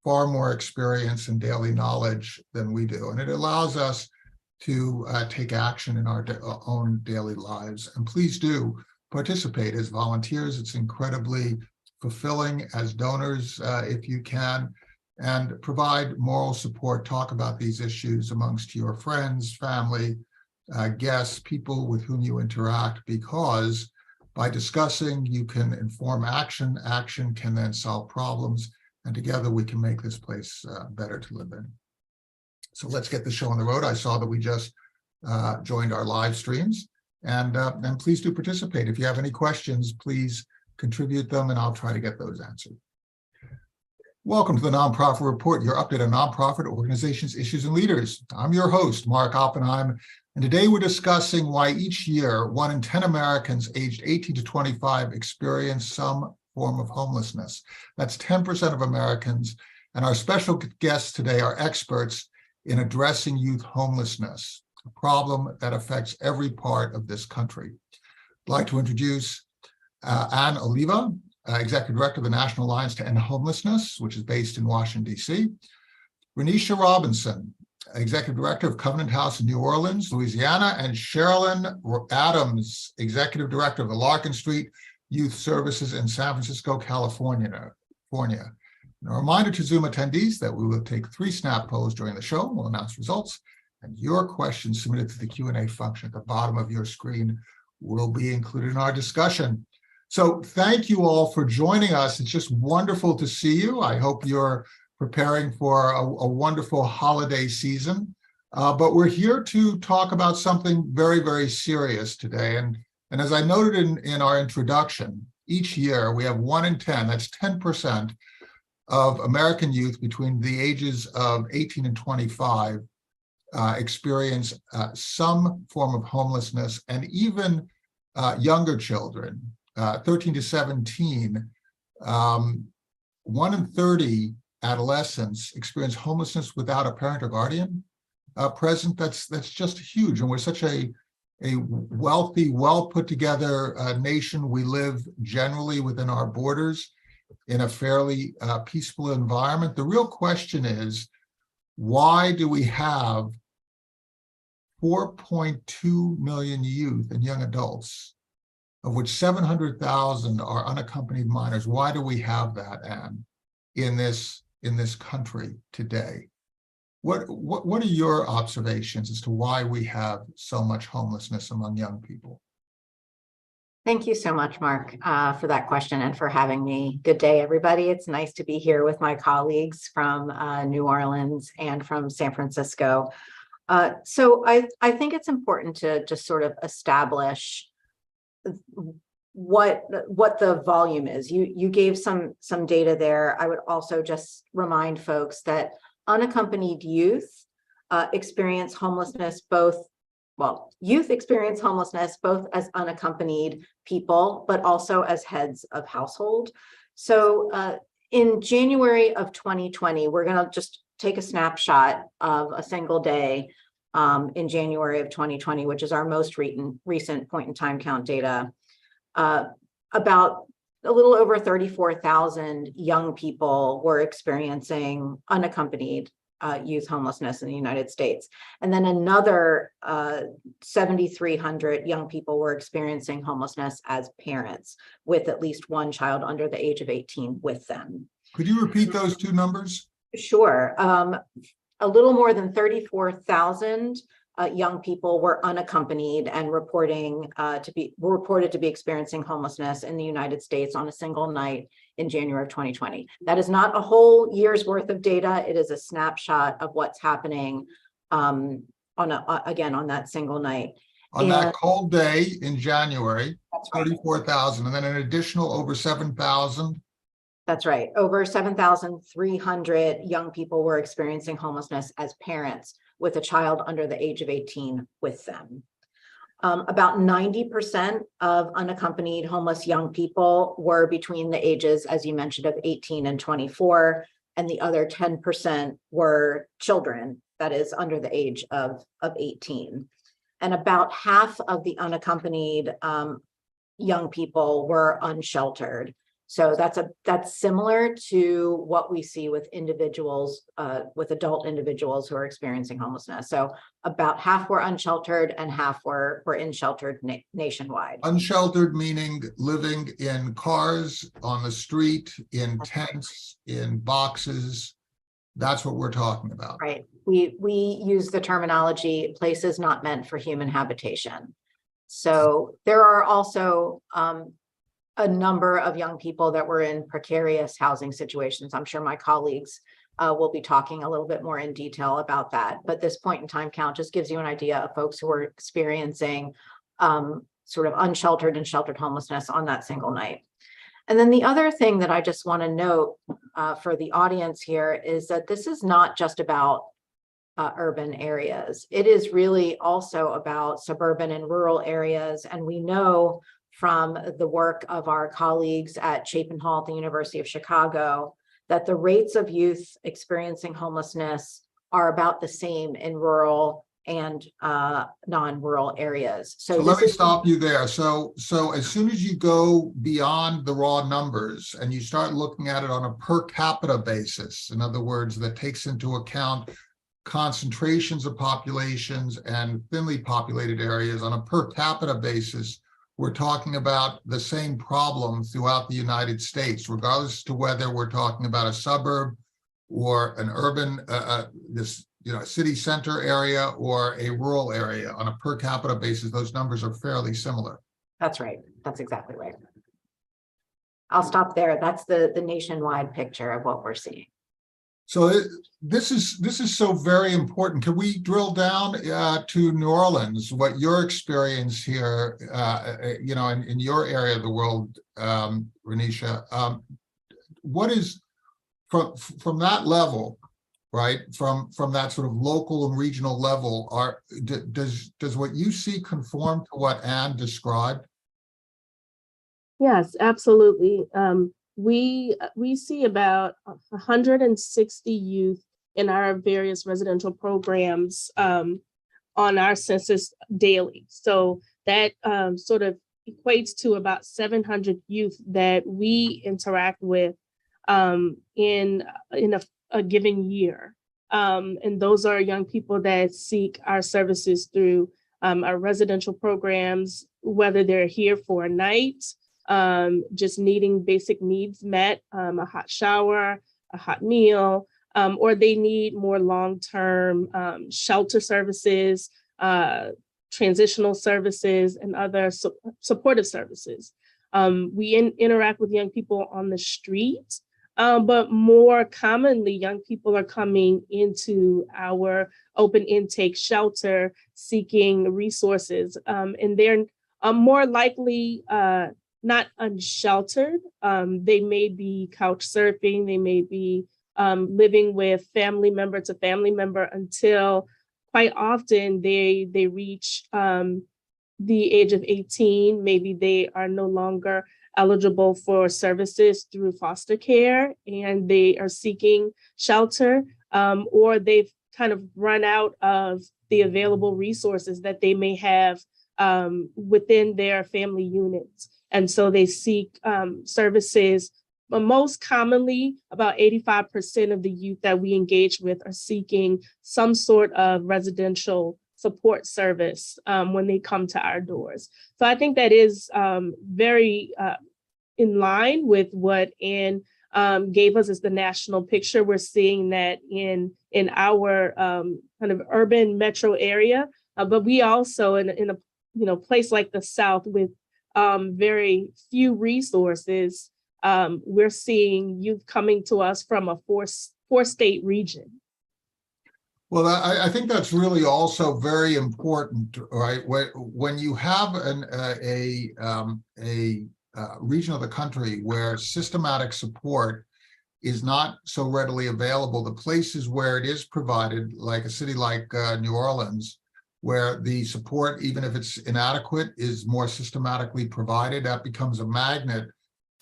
far more experience and daily knowledge than we do. And it allows us to take action in our own daily lives. And please do participate as volunteers. It's incredibly fulfilling as donors, if you can, and provide moral support, talk about these issues amongst your friends, family, guests, people with whom you interact, because by discussing, you can inform action. Action can then solve problems, and together we can make this place better to live in. So let's get the show on the road. I saw that we just joined our live streams, and please do participate. If you have any questions, please contribute them, and I'll try to get those answered. Welcome to the Nonprofit Report, your update on nonprofit organizations, issues, and leaders. I'm your host, Mark Oppenheim, and today we're discussing why each year 1 in 10 Americans aged 18 to 25 experience some form of homelessness. That's 10% of Americans, and our special guests today are experts in addressing youth homelessness, a problem that affects every part of this country. I'd like to introduce Oliva, Executive Director of the National Alliance to End Homelessness, which is based in Washington, D.C. Rheneisha Robertson, Executive Director of Covenant House in New Orleans, Louisiana, and Sherilyn Adams, Executive Director of the Larkin Street Youth Services in San Francisco, California. And a reminder to Zoom attendees that we will take 3 snap polls during the show. We'll announce results, and your questions submitted to the Q&A function at the bottom of your screen will be included in our discussion. So thank you all for joining us. It's just wonderful to see you. I hope you're preparing for a wonderful holiday season. But we're here to talk about something very, very serious today. And as I noted in our introduction, each year we have 1 in 10, that's 10% of American youth between the ages of 18 and 25 experience some form of homelessness, and even younger children, 13 to 17, 1 in 30 adolescents experience homelessness without a parent or guardian present. That's just huge. And we're such a wealthy, well put together nation. We live generally within our borders in a fairly peaceful environment. The real question is, why do we have 4.2 million youth and young adults, of which 700,000 are unaccompanied minors? Why do we have that, Anne, in this country today? What are your observations as to why we have so much homelessness among young people? Thank you so much, Mark, for that question and for having me. Good day, everybody. It's nice to be here with my colleagues from New Orleans and from San Francisco. So I think it's important to just sort of establish what the volume is. You gave some data there. I would also just remind folks that unaccompanied youth experience homelessness youth experience homelessness both as unaccompanied people, but also as heads of household. So in January of 2020, we're going to just take a snapshot of a single day in January of 2020, which is our most recent point in time count data. About a little over 34,000 young people were experiencing unaccompanied youth homelessness in the United States. And then another 7,300 young people were experiencing homelessness as parents with at least one child under the age of 18 with them. Could you repeat those 2 numbers? Sure. A little more than 34,000 young people were unaccompanied and reported to be experiencing homelessness in the United States on a single night in January of 2020. That is not a whole year's worth of data. It is a snapshot of what's happening on that single night. On that cold day in January, 34,000, and then an additional over 7,000. That's right. Over 7,300 young people were experiencing homelessness as parents with a child under the age of 18 with them. About 90% of unaccompanied homeless young people were between the ages, as you mentioned, of 18 and 24, and the other 10% were children, that is under the age of 18. And about half of the unaccompanied young people were unsheltered. So that's similar to what we see with individuals, with adult individuals who are experiencing homelessness. So about half were unsheltered and half were in sheltered nationwide. Unsheltered meaning living in cars, on the street, in tents, in boxes. That's what we're talking about. Right. We use the terminology places not meant for human habitation. So there are also a number of young people that were in precarious housing situations. I'm sure my colleagues will be talking a little bit more in detail about that. But this point in time count just gives you an idea of folks who are experiencing sort of unsheltered and sheltered homelessness on that single night. And then the other thing that I just want to note for the audience here is that this is not just about urban areas. It is really also about suburban and rural areas. And we know from the work of our colleagues at Chapin Hall at the University of Chicago that the rates of youth experiencing homelessness are about the same in rural and non-rural areas. So let me stop you there. So as soon as you go beyond the raw numbers and you start looking at it on a per capita basis, in other words, that takes into account concentrations of populations and thinly populated areas on a per capita basis, we're talking about the same problem throughout the United States, regardless to whether we're talking about a suburb or an urban, a city center area or a rural area. On a per capita basis, those numbers are fairly similar. That's right. That's exactly right. I'll stop there. That's the nationwide picture of what we're seeing. So this is so very important. Can we drill down to New Orleans, what your experience here, in your area of the world, Rheneisha, what is from that level, right? From that sort of local and regional level, does what you see conform to what Anne described? Yes, absolutely. We see about 160 youth in our various residential programs on our census daily. So that sort of equates to about 700 youth that we interact with in a given year. And those are young people that seek our services through our residential programs, whether they're here for a night, just needing basic needs met, a hot shower, a hot meal, or they need more long-term shelter services, transitional services, and other supportive services. We interact with young people on the street, but more commonly, young people are coming into our open intake shelter seeking resources, and they're more likely not unsheltered. They may be couch surfing, they may be living with family member to family member until quite often they reach the age of 18. Maybe they are no longer eligible for services through foster care and they are seeking shelter, or they've kind of run out of the available resources that they may have within their family units. And so they seek services, but most commonly about 85% of the youth that we engage with are seeking some sort of residential support service when they come to our doors. So I think that is very in line with what Anne gave us as the national picture. We're seeing that in our kind of urban metro area, but we also in a place like the South with very few resources, we're seeing youth coming to us from a four-state region. Well, I think that's really also very important, right? When you have a region of the country where systematic support is not so readily available, the places where it is provided, like a city like New Orleans, where the support, even if it's inadequate, is more systematically provided, that becomes a magnet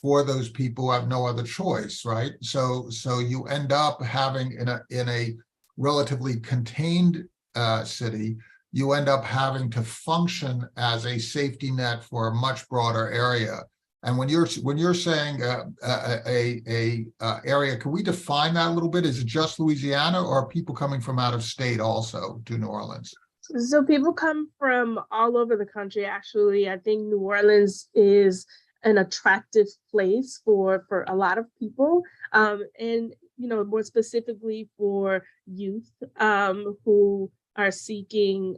for those people who have no other choice, right? So you end up having in a relatively contained city, you end up having to function as a safety net for a much broader area. And when you're saying area, can we define that a little bit? Is it just Louisiana, or are people coming from out of state also to New Orleans? So people come from all over the country, actually. I think New Orleans is an attractive place for a lot of people. And, more specifically for youth who are seeking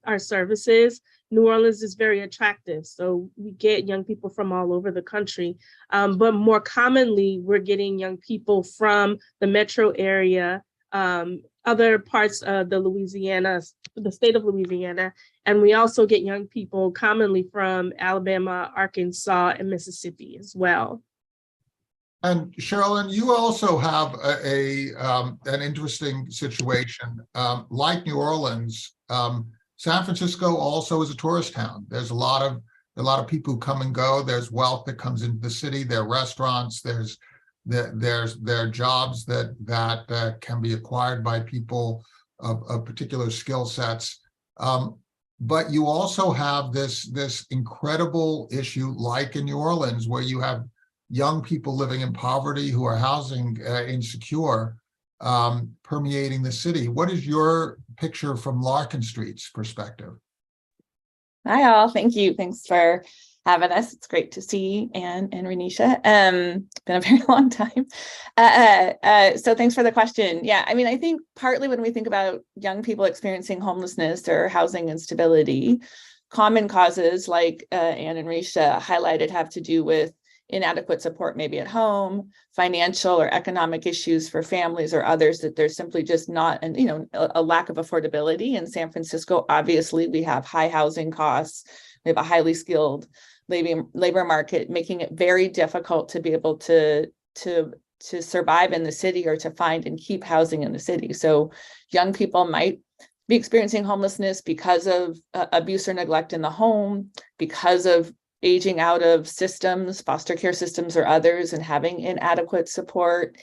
our services. New Orleans is very attractive. So we get young people from all over the country. But more commonly, we're getting young people from the metro area, other parts of the state of Louisiana. And we also get young people commonly from Alabama, Arkansas, and Mississippi as well. And Sherilyn, you also have an interesting situation. Like New Orleans, San Francisco also is a tourist town. There's a lot of people who come and go. There's wealth that comes into the city. There are restaurants. There are jobs that can be acquired by people of particular skill sets. But you also have this incredible issue, like in New Orleans, where you have young people living in poverty who are housing insecure, permeating the city. What is your picture from Larkin Street's perspective? Hi all, thank you. Thanks for having us. It's great to see Anne and Rheneisha. It's been a very long time. So thanks for the question. Yeah, I mean, I think partly when we think about young people experiencing homelessness or housing instability, common causes like Anne and Rheneisha highlighted have to do with inadequate support, maybe at home, financial or economic issues for families or others, that there's simply just not a lack of affordability. In San Francisco, obviously, we have high housing costs. We have a highly skilled labor market, making it very difficult to be able to survive in the city or to find and keep housing in the city. So young people might be experiencing homelessness because of abuse or neglect in the home, because of aging out of systems, foster care systems or others, and having inadequate support.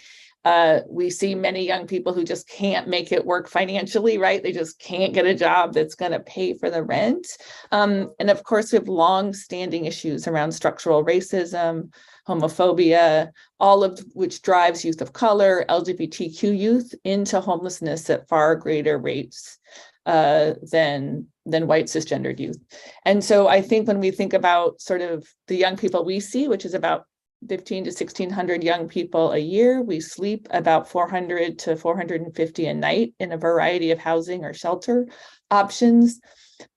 We see many young people who just can't make it work financially, right? They just can't get a job that's going to pay for the rent. And of course, we have long-standing issues around structural racism, homophobia, all of which drives youth of color, LGBTQ youth into homelessness at far greater rates than white cisgendered youth. And so I think when we think about sort of the young people we see, which is about 1,500 to 1,600 young people a year, we sleep about 400 to 450 a night in a variety of housing or shelter options.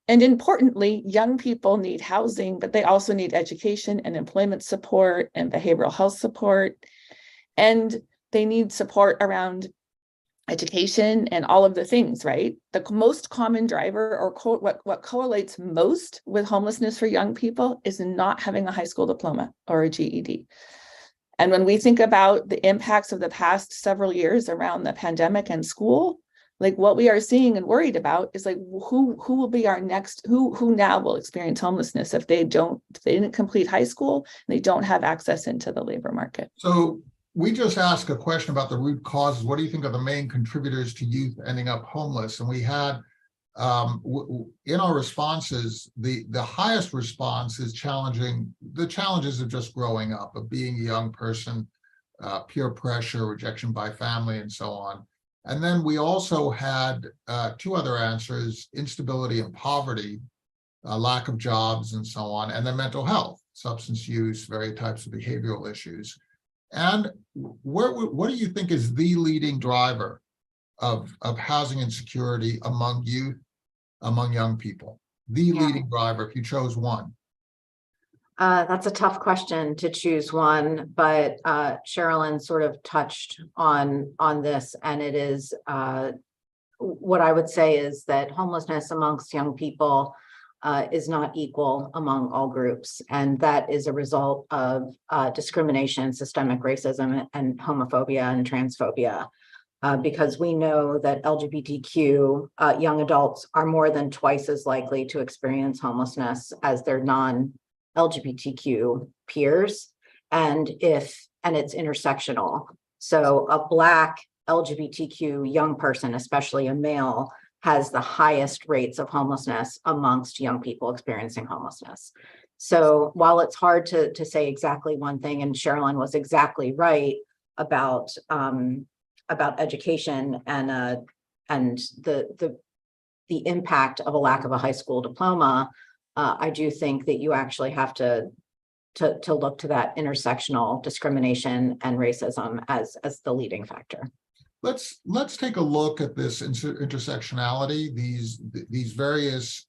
And importantly, young people need housing, but they also need education and employment support and behavioral health support. And they need support around education and all of the things, right? The most common driver, or what correlates most with homelessness for young people, is not having a high school diploma or a GED. And when we think about the impacts of the past several years around the pandemic and school, like what we are seeing and worried about is like who will be our next, who now will experience homelessness if they didn't complete high school and they don't have access into the labor market. So we just asked a question about the root causes. What do you think are the main contributors to youth ending up homeless? And we had, in our responses, the highest response is the challenges of just growing up, of being a young person, peer pressure, rejection by family, and so on. And then we also had two other answers: instability and poverty, lack of jobs, and so on, and then mental health, substance use, various types of behavioral issues. And what do you think is the leading driver of housing insecurity among youth, among young people? The leading driver, if you chose one. That's a tough question to choose one, but Sherilyn sort of touched on this, and it is what I would say is that homelessness amongst young people is not equal among all groups. And that is a result of discrimination, systemic racism, and homophobia and transphobia. Because we know that LGBTQ young adults are more than twice as likely to experience homelessness as their non-LGBTQ peers. And it's intersectional. So a Black LGBTQ young person, especially a male, has the highest rates of homelessness amongst young people experiencing homelessness. So while it's hard to say exactly one thing, and Sherilyn was exactly right about education and the impact of a lack of a high school diploma, I do think that you actually have to look to that intersectional discrimination and racism as the leading factor. Let's take a look at this intersectionality, these various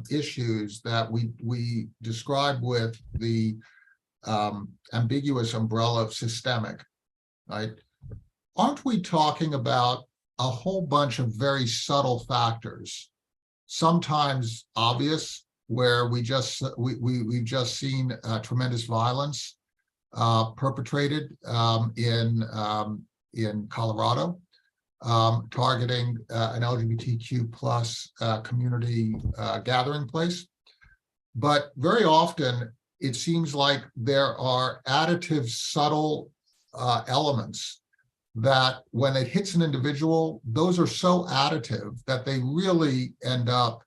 issues that we describe with the ambiguous umbrella of systemic, right? Aren't we talking about a whole bunch of very subtle factors, sometimes obvious, where we've just seen tremendous violence perpetrated in Colorado, targeting an LGBTQ plus community gathering place. But very often it seems like there are additive, subtle elements that when it hits an individual, those are so additive that they really end up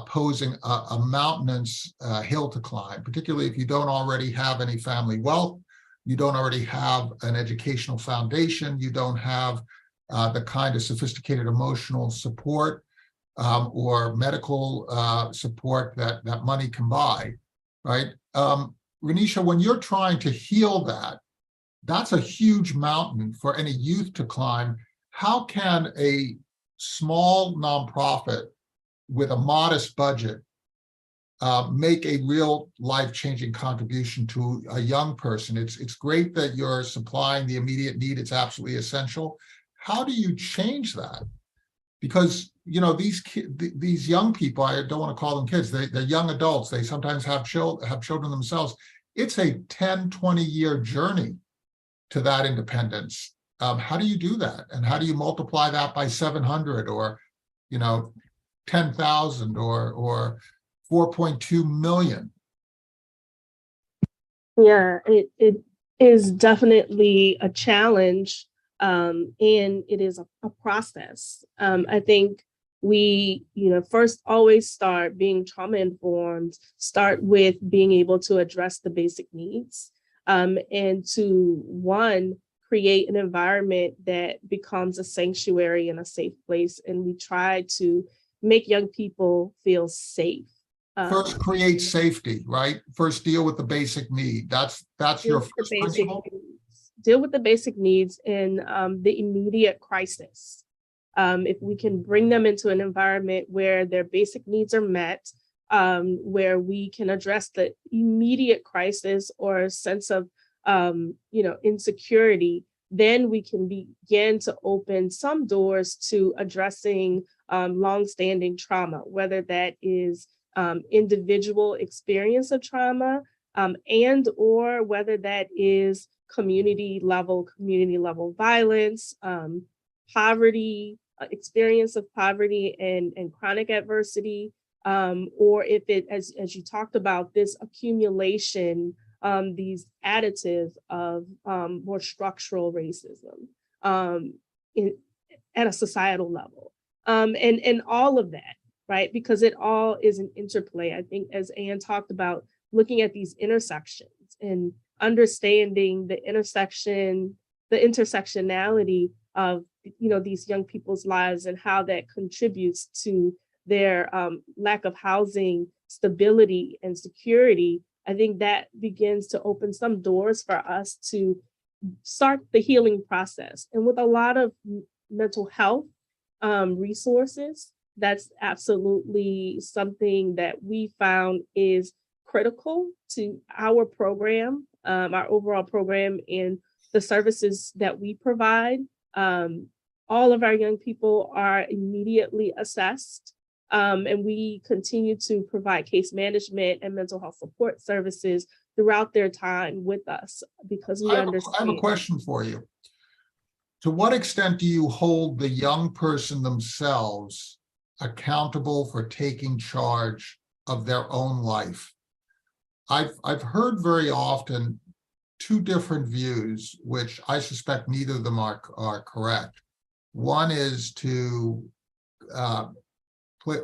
posing a mountainous hill to climb, particularly if you don't already have any family wealth, you don't already have an educational foundation, you don't have the kind of sophisticated emotional support or medical support that money can buy, right? Rheneisha, when you're trying to heal that, that's a huge mountain for any youth to climb. How can a small nonprofit with a modest budget make a real life-changing contribution to a young person? It's great that you're supplying the immediate need. It's absolutely essential. How do you change that? Because, you know, these young people, I don't want to call them kids, they're young adults. They sometimes have children themselves. It's a 10, 20-year journey to that independence. How do you do that? And how do you multiply that by 700 or, you know, 10,000 or 4.2 million? Yeah, it is definitely a challenge, and it is a process. I think we, first always start being trauma informed, start with being able to address the basic needs, and to create an environment that becomes a sanctuary and a safe place. And we try to make young people feel safe. First, create safety, right? First, deal with the basic need. That's your first principle. Deal with the basic needs in the immediate crisis. If we can bring them into an environment where their basic needs are met, where we can address the immediate crisis or a sense of insecurity, then we can begin to open some doors to addressing longstanding trauma, whether that is individual experience of trauma, and or whether that is community level violence, poverty, experience of poverty and chronic adversity, or if it, as you talked about, this accumulation, these additives of more structural racism at a societal level, and all of that, right? Because it all is an interplay. I think, as Anne talked about, looking at these intersections and understanding the intersectionality of these young people's lives and how that contributes to their lack of housing, stability, and security. I think that begins to open some doors for us to start the healing process. And with a lot of mental health resources, that's absolutely something that we found is critical to our program, our overall program, and the services that we provide. All of our young people are immediately assessed, and we continue to provide case management and mental health support services throughout their time with us, because we understand. I have a question for you. To what extent do you hold the young person themselves accountable for taking charge of their own life? I've heard very often two different views, which I suspect neither of them are correct. One is to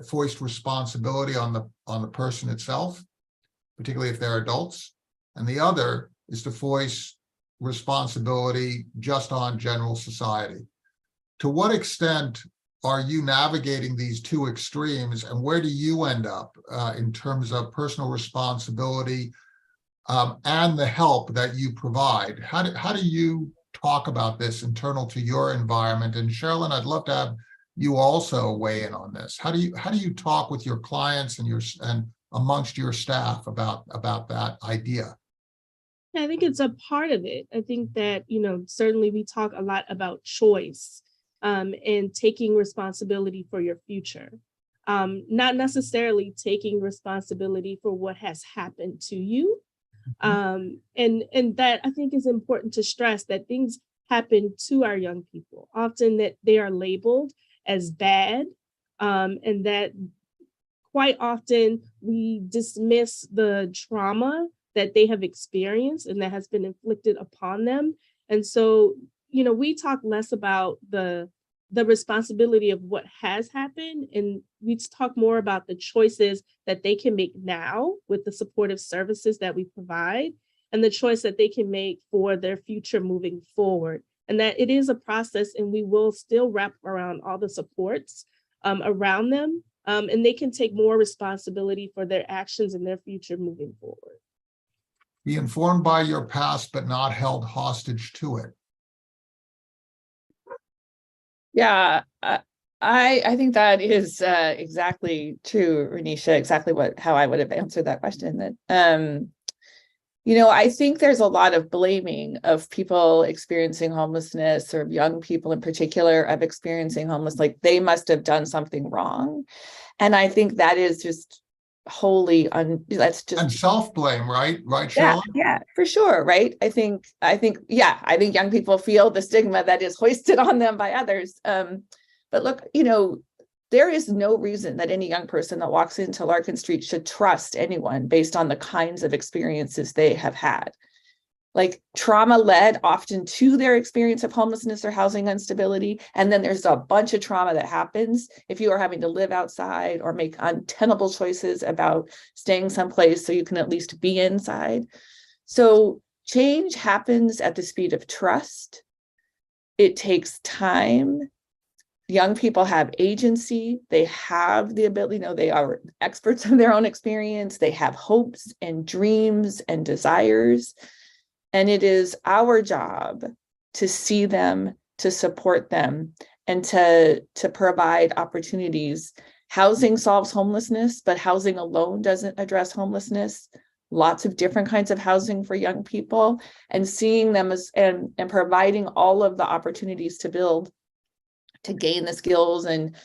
foist responsibility on the person itself, particularly if they're adults, and the other is to voice responsibility just on general society. To what extent are you navigating these two extremes, and where do you end up in terms of personal responsibility and the help that you provide? How do you talk about this internal to your environment? And Sherilyn, I'd love to have you also weigh in on this. How do you talk with your clients and amongst your staff about that idea? I think it's a part of it. I think that, certainly we talk a lot about choice and taking responsibility for your future. Not necessarily taking responsibility for what has happened to you. And that I think is important to stress, that things happen to our young people, often that they are labeled as bad, and that quite often we dismiss the trauma that they have experienced and that has been inflicted upon them. And so, we talk less about the responsibility of what has happened, and we talk more about the choices that they can make now with the supportive services that we provide, and the choice that they can make for their future moving forward. And that it is a process, and we will still wrap around all the supports around them, and they can take more responsibility for their actions and their future moving forward. Be informed by your past, but not held hostage to it. Yeah, I think that is exactly true, Rheneisha, exactly how I would have answered that question. That I think there's a lot of blaming of people experiencing homelessness, or young people in particular of experiencing homeless, like they must have done something wrong. And I think that is just wholly that's just, and self-blame, right, yeah, Sherilyn? yeah, for sure, right? I think young people feel the stigma that is hoisted on them by others. But look, there is no reason that any young person that walks into Larkin Street should trust anyone based on the kinds of experiences they have had. Like, trauma led often to their experience of homelessness or housing instability. And then there's a bunch of trauma that happens if you are having to live outside or make untenable choices about staying someplace so you can at least be inside. So change happens at the speed of trust. It takes time. Young people have agency. They have the ability, they are experts in their own experience. They have hopes and dreams and desires. And it is our job to see them, to support them, and to provide opportunities. Housing solves homelessness, but housing alone doesn't address homelessness. Lots of different kinds of housing for young people, and seeing them as and providing all of the opportunities to build, to gain the skills and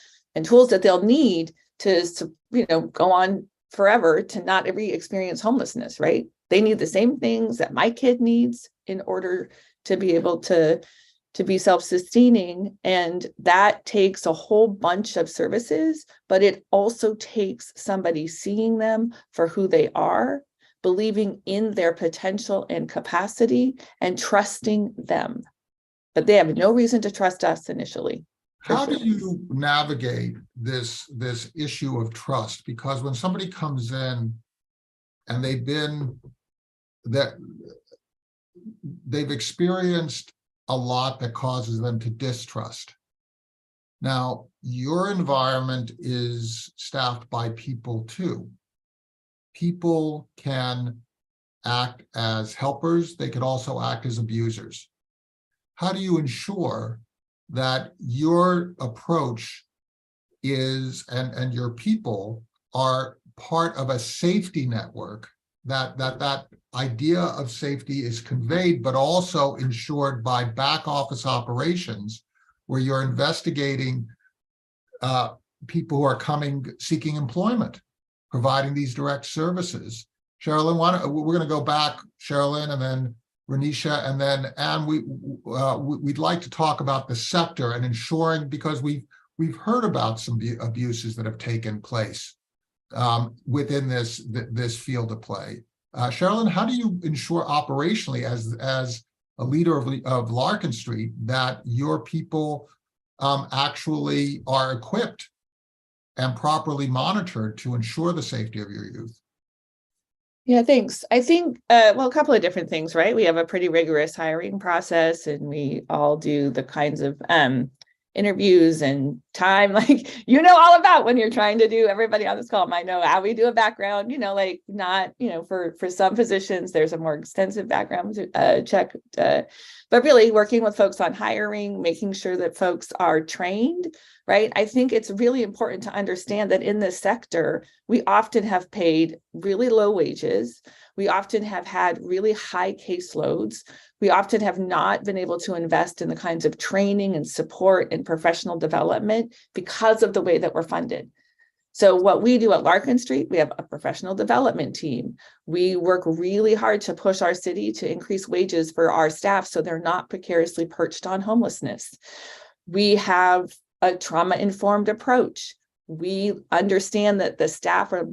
tools that they'll need to go on forever to not experience homelessness, right? They need the same things that my kid needs in order to be able to be self-sustaining. And that takes a whole bunch of services, but it also takes somebody seeing them for who they are, believing in their potential and capacity, and trusting them. But they have no reason to trust us initially. How do you navigate this issue of trust? Because when somebody comes in and they've experienced a lot that causes them to distrust. Now, your environment is staffed by people too. People can act as helpers. They could also act as abusers. How do you ensure that your approach is, and your people are part of a safety network, that idea of safety is conveyed, but also ensured by back office operations, where you're investigating people who are seeking employment, providing these direct services? Sherilyn, we're going to go back, Sherilyn, and then Rheneisha, and then Anne. We'd like to talk about the sector and ensuring, because we've heard about some abuses that have taken place within this field of play. Sherilyn, how do you ensure operationally, as a leader of Larkin Street, that your people actually are equipped and properly monitored to ensure the safety of your youth? Yeah, thanks. I think, well, a couple of different things, right? We have a pretty rigorous hiring process, and we all do the kinds of interviews and time, like, all about when you're trying to do, everybody on this call might know how we do a background, like not, for some positions, there's a more extensive background check, but really working with folks on hiring, making sure that folks are trained, right? I think it's really important to understand that in this sector, we often have paid really low wages. We often have had really high caseloads. We often have not been able to invest in the kinds of training and support and professional development because of the way that we're funded. So what we do at Larkin Street, we have a professional development team. We work really hard to push our city to increase wages for our staff so they're not precariously perched on homelessness. We have a trauma-informed approach. We understand that the staff are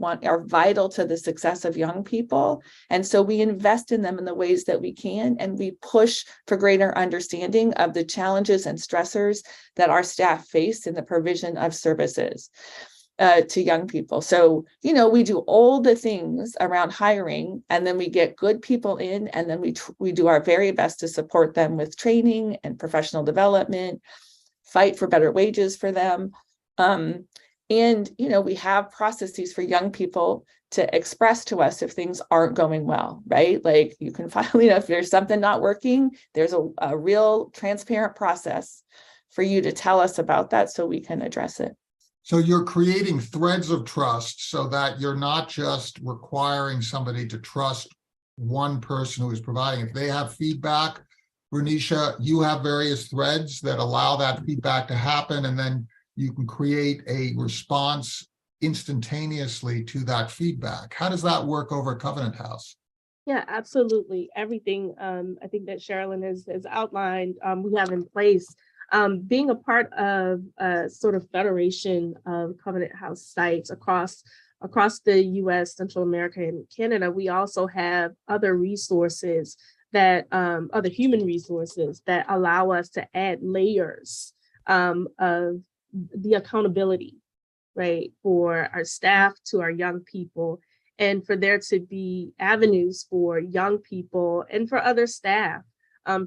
vital to the success of young people. And so we invest in them in the ways that we can, and we push for greater understanding of the challenges and stressors that our staff face in the provision of services to young people. So, we do all the things around hiring, and then we get good people in, and then we do our very best to support them with training and professional development, fight for better wages for them. And, we have processes for young people to express to us if things aren't going well, right? Like you can finally, if there's something not working, there's a real transparent process for you to tell us about that so we can address it. So you're creating threads of trust so that you're not just requiring somebody to trust one person who is providing. If they have feedback, Rheneisha, you have various threads that allow that feedback to happen, and then you can create a response instantaneously to that feedback. How does that work over at Covenant House? Yeah, absolutely. Everything I think that Sherilyn has outlined, we have in place. Being a part of a sort of federation of Covenant House sites across the US, Central America, and Canada, we also have other resources that other human resources that allow us to add layers of the accountability, right, for our staff to our young people, and for there to be avenues for young people and for other staff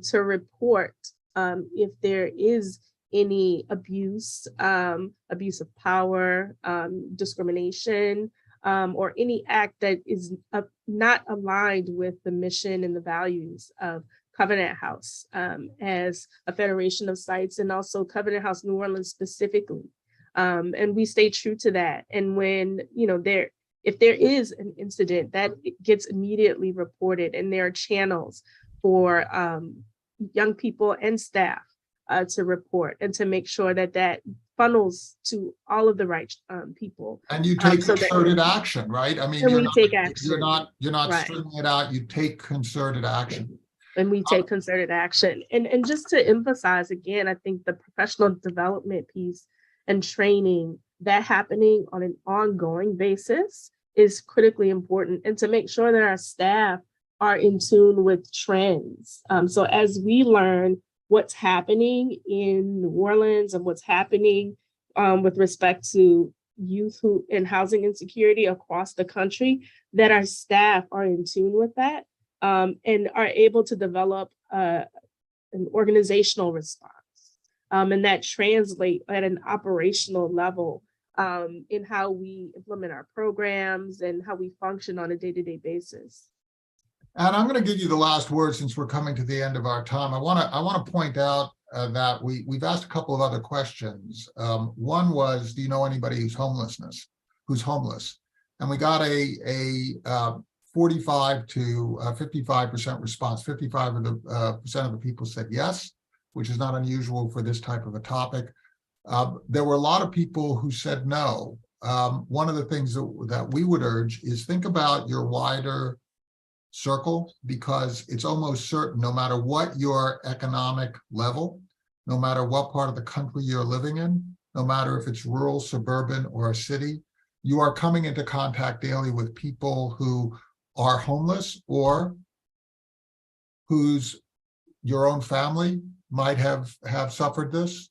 to report if there is any abuse of power, discrimination, or any act that is not aligned with the mission and the values of Covenant House as a federation of sites, and also Covenant House New Orleans specifically. And we stay true to that. And when, if there is an incident, that gets immediately reported, and there are channels for young people and staff to report and to make sure that funnels to all of the right people. And you take concerted action, right? I mean, you're not right. Stringing it out. You take concerted action. And we take concerted action. And just to emphasize again, I think the professional development piece and training, that happening on an ongoing basis is critically important, and to make sure that our staff are in tune with trends. So as we learn what's happening in New Orleans and what's happening with respect to youth and housing insecurity across the country, that our staff are in tune with that and are able to develop an organizational response. And that translate at an operational level in how we implement our programs and how we function on a day-to-day basis. And I'm going to give you the last word since we're coming to the end of our time. I want to point out that we've asked a couple of other questions. One was, do you know anybody who's homeless? And we got a 45 to 55% response. 55% of the people said yes, which is not unusual for this type of a topic. There were a lot of people who said no. One of the things that we would urge is think about your wider circle, because it's almost certain, no matter what your economic level, no matter what part of the country you're living in, no matter if it's rural, suburban, or a city, you are coming into contact daily with people who are homeless or whose your own family might have suffered this.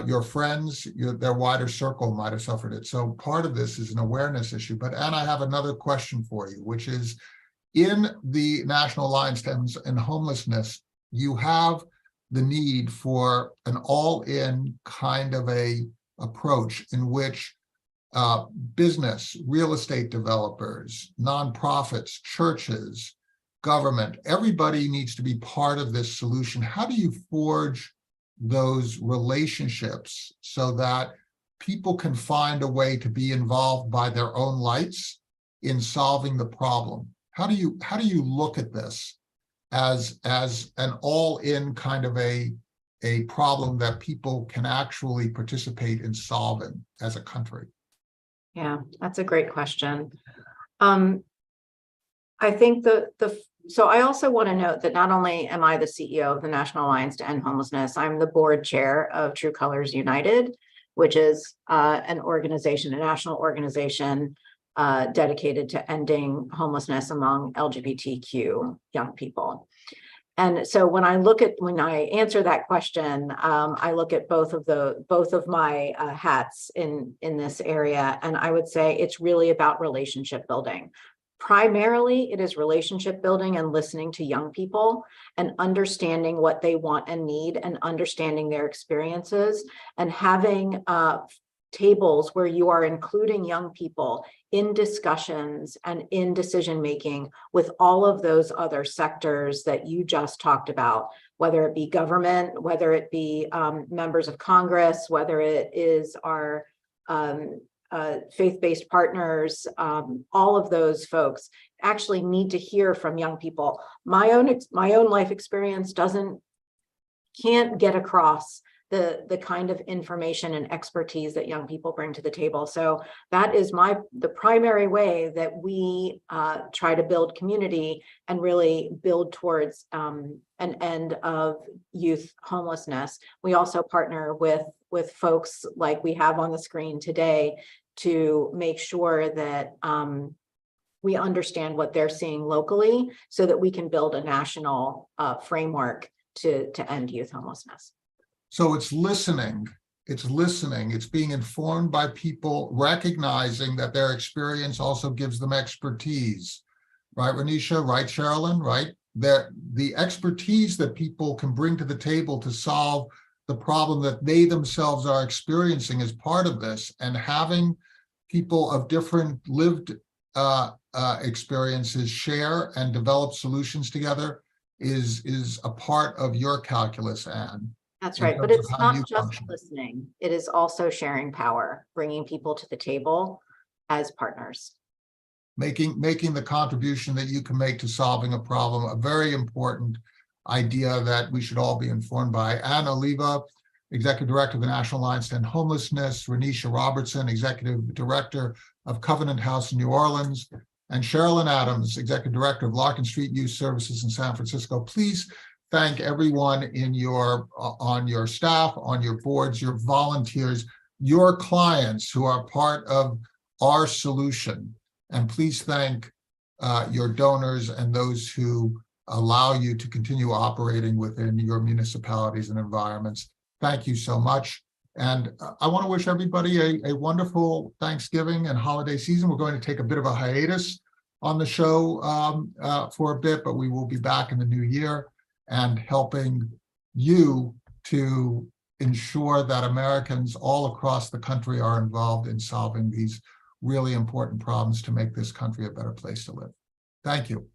your friends, their wider circle might have suffered it. So part of this is an awareness issue. But Anne, I have another question for you, which is, in the National Alliance to End Homelessness, you have the need for an all-in kind of a approach in which business, real estate developers, nonprofits, churches, government, everybody needs to be part of this solution. How do you forge those relationships so that people can find a way to be involved by their own lights in solving the problem? How do you look at this as an all-in kind of a problem that people can actually participate in solving as a country? Yeah, that's a great question. I think so I also want to note that not only am I the CEO of the National Alliance to End Homelessness, I'm the board chair of True Colors United, which is an organization, a national organization dedicated to ending homelessness among LGBTQ young people. And so when I answer that question, I look at both of my hats in this area, and I would say it's really about relationship building. Primarily, it is relationship building and listening to young people and understanding what they want and need and understanding their experiences, and having tables where you are including young people in discussions and in decision making with all of those other sectors that you just talked about, whether it be government, whether it be members of Congress, whether it is our faith-based partners. All of those folks actually need to hear from young people. My own life experience can't get across the kind of information and expertise that young people bring to the table. So that is the primary way that we try to build community and really build towards an end of youth homelessness. We also partner with folks like we have on the screen today to make sure that we understand what they're seeing locally so that we can build a national framework to end youth homelessness. So it's listening, it's being informed by people, recognizing that their experience also gives them expertise, right, Rheneisha, right, Sherilyn, right? The expertise that people can bring to the table to solve the problem that they themselves are experiencing is part of this, and having people of different lived experiences share and develop solutions together is a part of your calculus, Anne. That's right, but it's not just listening. It is also sharing power, bringing people to the table as partners. Making the contribution that you can make to solving a problem, a very important idea that we should all be informed by. Anne Oliva, Executive Director of the National Alliance to End Homelessness, Rheneisha Robertson, Executive Director of Covenant House in New Orleans, and Sherilyn Adams, Executive Director of Larkin Street Youth Services in San Francisco. Please thank everyone on your staff, on your boards, your volunteers, your clients who are part of our solution. And please thank your donors and those who allow you to continue operating within your municipalities and environments. Thank you so much. And I want to wish everybody a wonderful Thanksgiving and holiday season. We're going to take a bit of a hiatus on the show for a bit, but we will be back in the new year and helping you to ensure that Americans all across the country are involved in solving these really important problems to make this country a better place to live. Thank you.